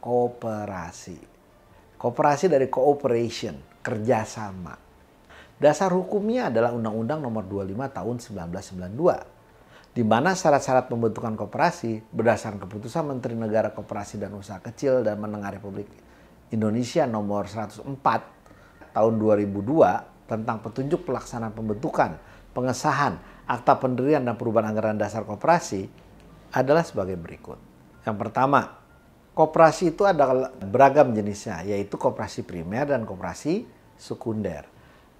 Koperasi. Koperasi dari cooperation, kerjasama. Dasar hukumnya adalah Undang-Undang Nomor 25 Tahun 1992, di mana syarat-syarat pembentukan koperasi berdasarkan keputusan Menteri Negara Koperasi dan Usaha Kecil dan Menengah Republik Indonesia Nomor 104 Tahun 2002 tentang petunjuk pelaksanaan pembentukan, pengesahan, akta pendirian dan perubahan anggaran dasar koperasi adalah sebagai berikut. Yang pertama, koperasi itu ada beragam jenisnya, yaitu koperasi primer dan koperasi sekunder.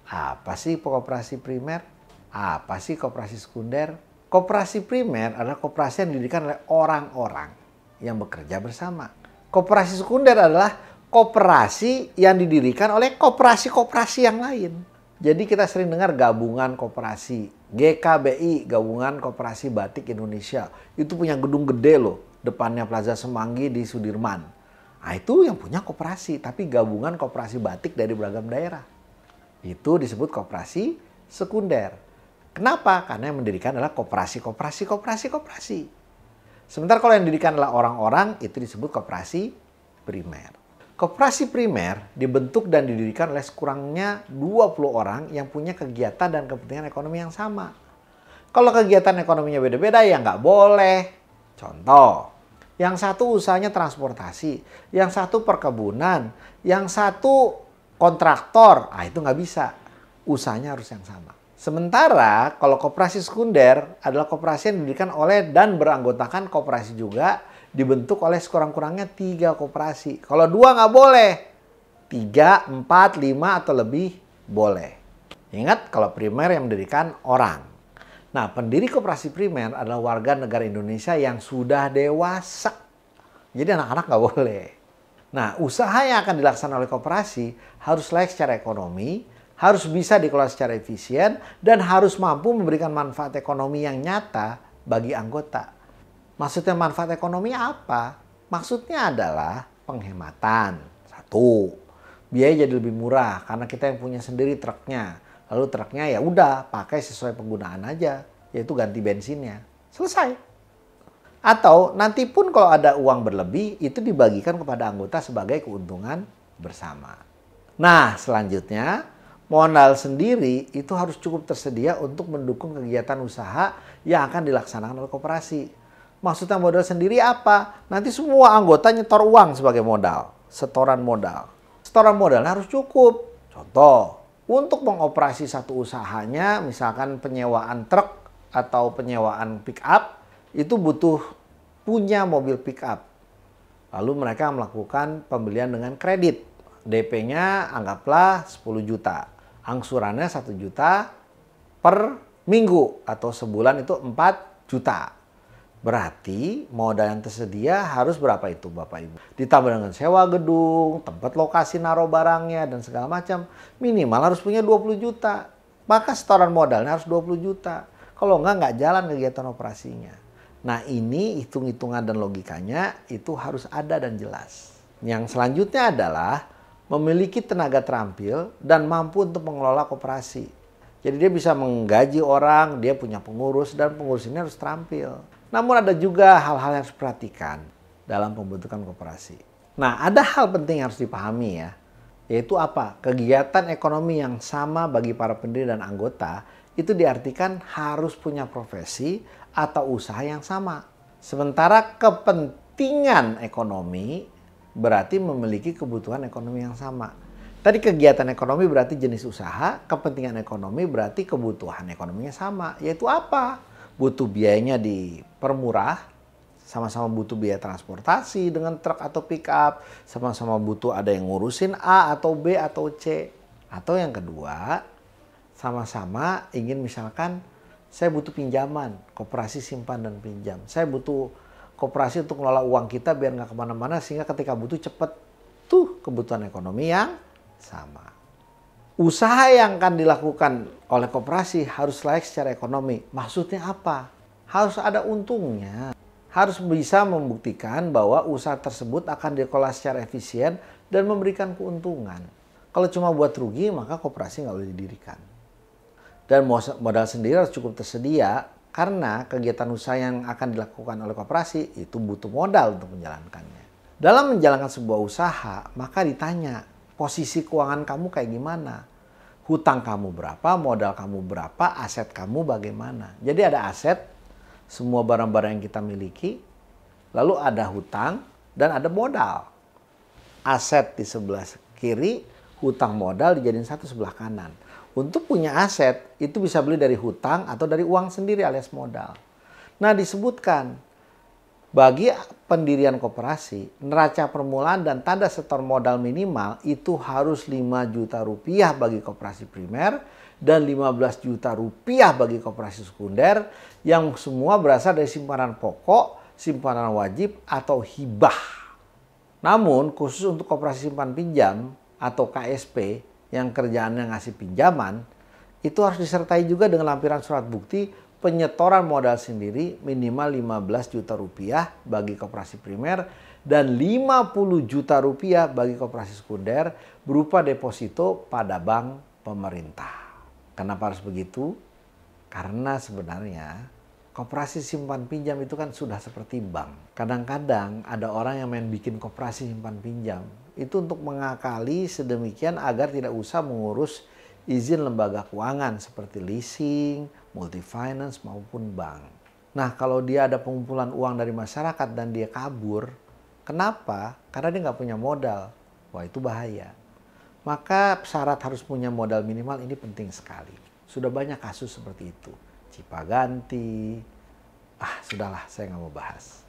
Apa sih koperasi primer? Apa sih koperasi sekunder? Koperasi primer adalah koperasi yang didirikan oleh orang-orang yang bekerja bersama. Koperasi sekunder adalah koperasi yang didirikan oleh koperasi-koperasi yang lain. Jadi kita sering dengar gabungan koperasi, GKBI, Gabungan Koperasi Batik Indonesia. Itu punya gedung gede loh, depannya Plaza Semanggi di Sudirman. Nah itu yang punya koperasi, tapi gabungan koperasi batik dari beragam daerah. Itu disebut koperasi sekunder. Kenapa? Karena yang mendirikan adalah koperasi. Sementara kalau yang didirikan adalah orang-orang, itu disebut koperasi primer. Koperasi primer dibentuk dan didirikan oleh sekurangnya 20 orang yang punya kegiatan dan kepentingan ekonomi yang sama. Kalau kegiatan ekonominya beda-beda ya nggak boleh. Contoh, yang satu usahanya transportasi, yang satu perkebunan, yang satu kontraktor, itu nggak bisa. Usahanya harus yang sama. Sementara kalau koperasi sekunder adalah koperasi yang didirikan oleh dan beranggotakan koperasi juga, dibentuk oleh sekurang-kurangnya 3 koperasi. Kalau 2 nggak boleh, 3, 4, 5 atau lebih boleh. Ingat kalau primer yang mendirikan orang. Nah, pendiri koperasi primer adalah warga negara Indonesia yang sudah dewasa. Jadi anak-anak nggak boleh. Nah, usaha yang akan dilaksanakan oleh koperasi harus layak secara ekonomi, harus bisa dikelola secara efisien, dan harus mampu memberikan manfaat ekonomi yang nyata bagi anggota. Maksudnya manfaat ekonomi apa? Maksudnya adalah penghematan. 1, biaya jadi lebih murah karena kita yang punya sendiri truknya. Lalu truknya ya udah pakai sesuai penggunaan aja, yaitu ganti bensinnya. Selesai. Atau nanti pun kalau ada uang berlebih, itu dibagikan kepada anggota sebagai keuntungan bersama. Nah, selanjutnya, modal sendiri itu harus cukup tersedia untuk mendukung kegiatan usaha yang akan dilaksanakan oleh koperasi. Maksudnya modal sendiri apa? Nanti semua anggota nyetor uang sebagai modal, setoran modal. Setoran modalnya harus cukup. Contoh, untuk mengoperasi satu usahanya, misalkan penyewaan truk atau penyewaan pick up, itu butuh punya mobil pick up. Lalu mereka melakukan pembelian dengan kredit. DP-nya anggaplah 10 juta. Angsurannya 1 juta per minggu atau sebulan itu 4 juta. Berarti modal yang tersedia harus berapa itu Bapak Ibu? Ditambah dengan sewa gedung, tempat lokasi naruh barangnya dan segala macam. Minimal harus punya 20 juta. Maka setoran modalnya harus 20 juta. Kalau nggak jalan kegiatan operasinya. Nah ini hitung-hitungan dan logikanya itu harus ada dan jelas. Yang selanjutnya adalah memiliki tenaga terampil dan mampu untuk mengelola koperasi. Jadi dia bisa menggaji orang, dia punya pengurus dan pengurus ini harus terampil. Namun ada juga hal-hal yang harus diperhatikan dalam pembentukan koperasi. Nah ada hal penting yang harus dipahami ya. Yaitu apa? Kegiatan ekonomi yang sama bagi para pendiri dan anggota itu diartikan harus punya profesi atau usaha yang sama. Sementara kepentingan ekonomi berarti memiliki kebutuhan ekonomi yang sama. Tadi kegiatan ekonomi berarti jenis usaha, kepentingan ekonomi berarti kebutuhan ekonominya sama. Yaitu apa? Butuh biayanya dipermurah, sama-sama butuh biaya transportasi dengan truk atau pick up, sama-sama butuh ada yang ngurusin A atau B atau C. Atau yang kedua, sama-sama ingin misalkan saya butuh pinjaman, koperasi simpan dan pinjam. Saya butuh koperasi untuk mengelola uang kita biar nggak kemana-mana sehingga ketika butuh cepet tuh kebutuhan ekonomi yang sama. Usaha yang akan dilakukan oleh koperasi harus layak secara ekonomi. Maksudnya apa? Harus ada untungnya. Harus bisa membuktikan bahwa usaha tersebut akan dikelola secara efisien dan memberikan keuntungan. Kalau cuma buat rugi maka koperasi nggak boleh didirikan. Dan modal sendiri harus cukup tersedia karena kegiatan usaha yang akan dilakukan oleh koperasi itu butuh modal untuk menjalankannya. Dalam menjalankan sebuah usaha, maka ditanya, posisi keuangan kamu kayak gimana? Hutang kamu berapa, modal kamu berapa, aset kamu bagaimana? Jadi ada aset, semua barang-barang yang kita miliki, lalu ada hutang, dan ada modal. Aset di sebelah kiri, hutang modal dijadiin satu sebelah kanan. Untuk punya aset, itu bisa beli dari hutang atau dari uang sendiri alias modal. Nah, disebutkan, bagi pendirian koperasi, neraca permulaan dan tanda setor modal minimal itu harus 5 juta rupiah bagi koperasi primer dan 15 juta rupiah bagi koperasi sekunder yang semua berasal dari simpanan pokok, simpanan wajib, atau hibah. Namun khusus untuk koperasi simpan pinjam atau KSP yang kerjaannya ngasih pinjaman, itu harus disertai juga dengan lampiran surat bukti penyetoran modal sendiri minimal 15 juta rupiah bagi koperasi primer dan 50 juta rupiah bagi koperasi sekunder berupa deposito pada bank pemerintah. Kenapa harus begitu? Karena sebenarnya koperasi simpan pinjam itu kan sudah seperti bank. Kadang-kadang ada orang yang main bikin koperasi simpan pinjam itu untuk mengakali sedemikian agar tidak usah mengurus izin lembaga keuangan seperti leasing, multi-finance maupun bank. Nah, kalau dia ada pengumpulan uang dari masyarakat dan dia kabur, kenapa? Karena dia nggak punya modal. Wah, itu bahaya. Maka syarat harus punya modal minimal ini penting sekali. Sudah banyak kasus seperti itu. Cipaganti. Sudahlah, saya nggak mau bahas.